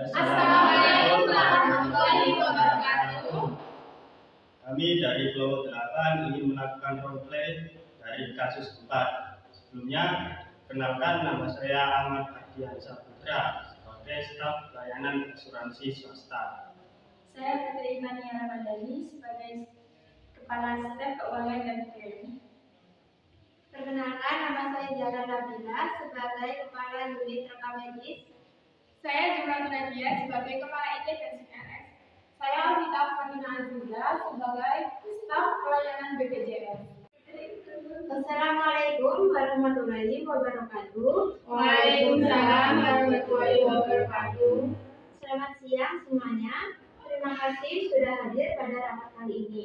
Assalamualaikum warahmatullahi wabarakatuh. Kami dari kelompok 8 ingin melakukan roleplay dari kasus 4. Sebelumnya, kenalkan, nama saya Ahmad Ardiansyah Putra sebagai staf pelayanan asuransi swasta. Saya Putri Mania Ramadhani sebagai Kepala Staf Keuangan dan Keuangan. Perkenalkan, nama saya Zara Nabila sebagai Kepala Unit Rekam Medis. Saya Zura Nadia sebagai Kepala IT dan CRS. Saya Alvita Fatina Aziza sebagai Staf Pelayanan BPJS. Assalamualaikum warahmatullahi wabarakatuh. Waalaikumsalam warahmatullahi wabarakatuh. Selamat siang semuanya. Terima kasih sudah hadir pada rapat kali ini.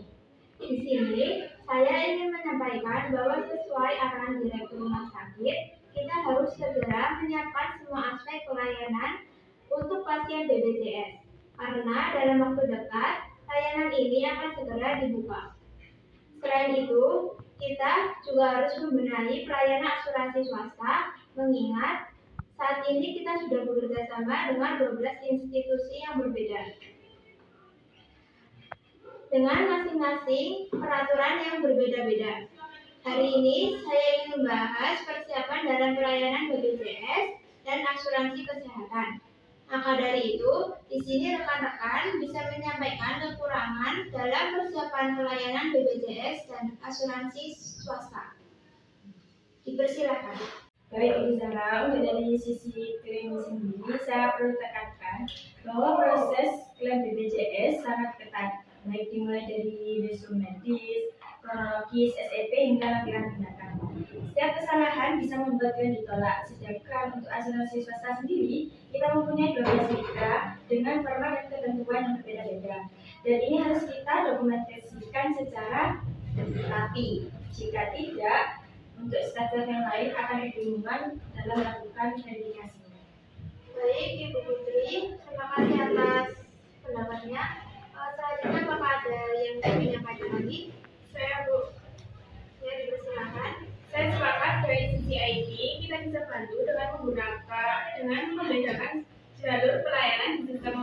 Di sini saya ingin menyampaikan bahwa sesuai arahan Direktur Rumah Sakit, kita harus segera menyiapkan semua aspek pelayanan untuk pasien BPJS. Karena dalam waktu dekat, layanan ini akan segera dibuka. Selain itu, kita juga harus membenahi pelayanan asuransi swasta, mengingat saat ini kita sudah bekerja sama dengan 12 institusi yang berbeda, dengan masing-masing peraturan yang berbeda-beda. Hari ini saya ingin membahas persiapan dalam pelayanan BPJS dan asuransi kesehatan. Maka dari itu, di sini rekan-rekan bisa menyampaikan kekurangan dalam persiapan pelayanan BPJS dan asuransi swasta. Dipersilakan. Baik, Ibu Zara, untuk dari sisi klaim sendiri, saya perlu tekankan bahwa proses klaim BPJS sangat ketat, baik dimulai dari resume medis, kronologis, SEP hingga lampiran tindakan. Setiap kesalahan bisa membuat klaim ditolak, sedangkan untuk asuransi swasta sendiri, kita mempunyai 12 mitra dengan format dan ketentuan yang berbeda-beda. Dan ini harus kita dokumentasikan secara rapi. Jika tidak, untuk stasiun yang lain akan kebingungan dalam melakukan verifikasi. Baik, Ibu Putri, terima kasih atas pendapatnya. Selanjutnya, apakah ada yang ingin menyampaikan lagi? Saya Dipersilakan. Saya sepakat dari sisi IT kita bisa bantu dengan membedakan jalur pelayanan di sistem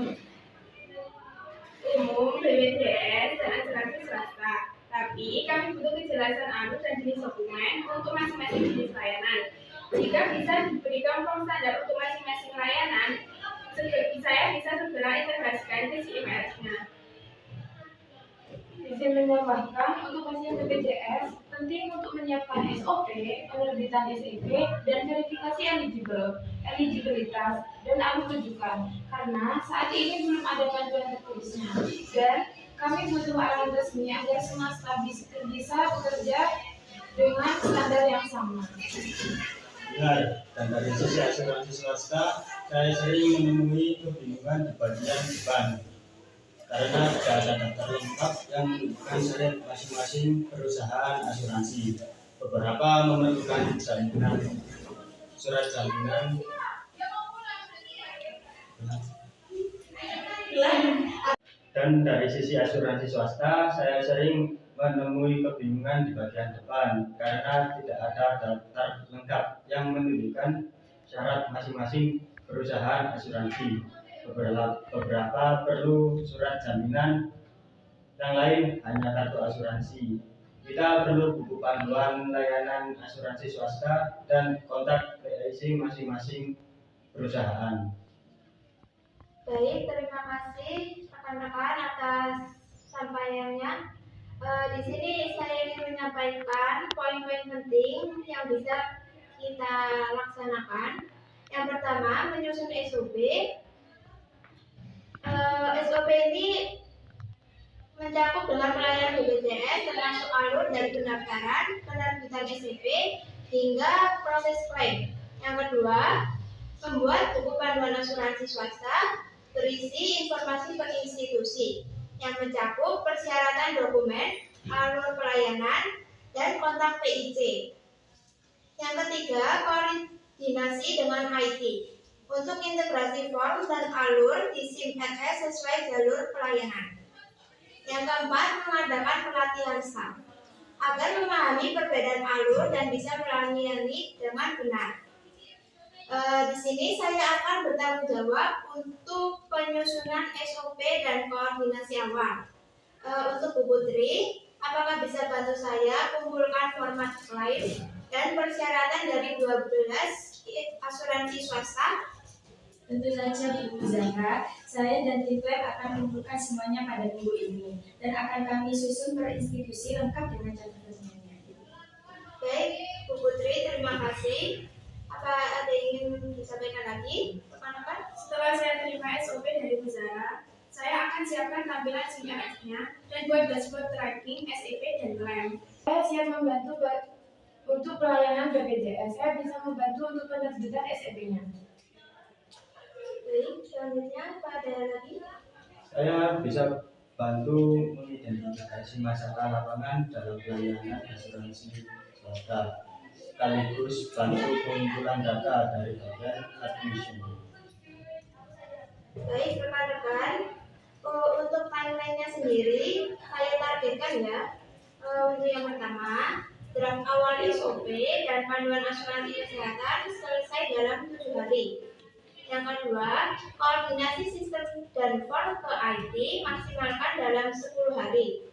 umum BPJS dan asuransi swasta. Tapi kami butuh kejelasan alur dan jenis dokumen untuk masing-masing jenis layanan. Jika bisa diberikan form standar untuk masing-masing layanan, saya bisa segera integrasikan ke CMS-nya. Izin menambahkan, untuk pasien BPJS penting untuk menyiapkan SOP, penerbitan SEP, dan verifikasi eligibilitas dan alur rujukan. Karena saat ini belum ada panduan tertulisnya, dan kami butuh arahan resmi agar semua staf bisa bekerja dengan standar yang sama. Benar, dan dari sisi asuransi swasta, saya sering menemui kebingungan di bagian depan. Karena tidak ada daftar lengkap yang menunjukkan syarat masing-masing perusahaan asuransi. Beberapa memerlukan surat jaminan. Dan dari sisi asuransi swasta, saya sering menemui kebingungan di bagian depan karena tidak ada daftar lengkap yang menunjukkan syarat masing-masing perusahaan asuransi. Beberapa perlu surat jaminan, yang lain hanya kartu asuransi. Kita perlu buku panduan layanan asuransi swasta dan kontak PIC masing-masing perusahaan. Baik, terima kasih rekan-rekan atas sampaiannya. Di sini saya ingin menyampaikan poin-poin penting yang bisa kita laksanakan. Yang pertama, menyusun SOP. SOP ini mencakup dengan pelayanan BPJS termasuk alur dari pendaftaran, penerbitan SEP hingga proses klaim. Yang kedua, membuat buku panduan asuransi swasta berisi informasi per institusi yang mencakup persyaratan dokumen, alur pelayanan, dan kontak PIC. Yang ketiga, koordinasi dengan IT untuk integrasi form dan alur di CMS sesuai jalur pelayanan. Yang keempat, mengadakan pelatihan staff agar memahami perbedaan alur dan bisa melayani dengan benar. Di sini saya akan bertanggung jawab untuk penyusunan SOP dan koordinasi awal. Untuk Bu Putri, apakah bisa bantu saya kumpulkan format klaim dan persyaratan dari 12 asuransi swasta? Tentu saja Bu Zahra, saya dan tim lab akan mengumpulkan semuanya pada minggu ini dan akan kami susun per institusi lengkap dengan catatan semuanya. Baik, Bu Putri, terima kasih. Apa ada yang ingin disampaikan lagi, rekan-rekan? Setelah saya terima SOP dari Bu Zahra, saya akan siapkan tampilan CMS-nya dan buat dashboard tracking SEP dan klaim. Saya siap membantu untuk pelayanan BPJS. Saya bisa membantu untuk penerbitan SEP-nya. Baik, selanjutnya apa ada lagi? Saya bisa bantu mengidentifikasi masalah lapangan dalam pelayanan asuransi swasta, sekaligus bantu pengumpulan data dari bagian admission. Baik, rekan-rekan, untuk timeline-nya sendiri saya targetkan ya. Untuk yang pertama, draft awal SOP dan panduan asuransi kesehatan selesai dalam 7 hari. Yang kedua, koordinasi sistem dan form ke IT maksimalkan dalam 10 hari.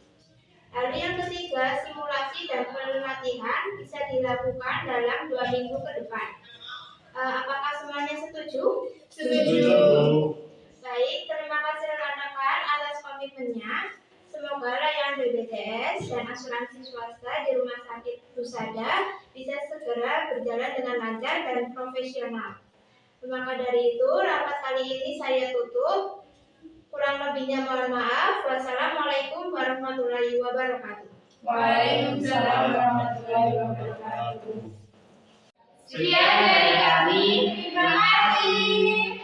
Lalu yang ketiga, simulasi dan pelatihan bisa dilakukan dalam 2 minggu ke depan. Apakah semuanya setuju? Setuju. Baik, terima kasih rekan-rekan atas komitmennya. Semoga layanan BPJS dan asuransi swasta di Rumah Sakit Husada bisa segera berjalan dengan lancar dan profesional. Maka dari itu, rapat kali ini saya tutup. Kurang lebihnya mohon maaf. Wassalamualaikum warahmatullahi wabarakatuh. Waalaikumsalam warahmatullahi wabarakatuh. Sekian dari kami. Terima kasih.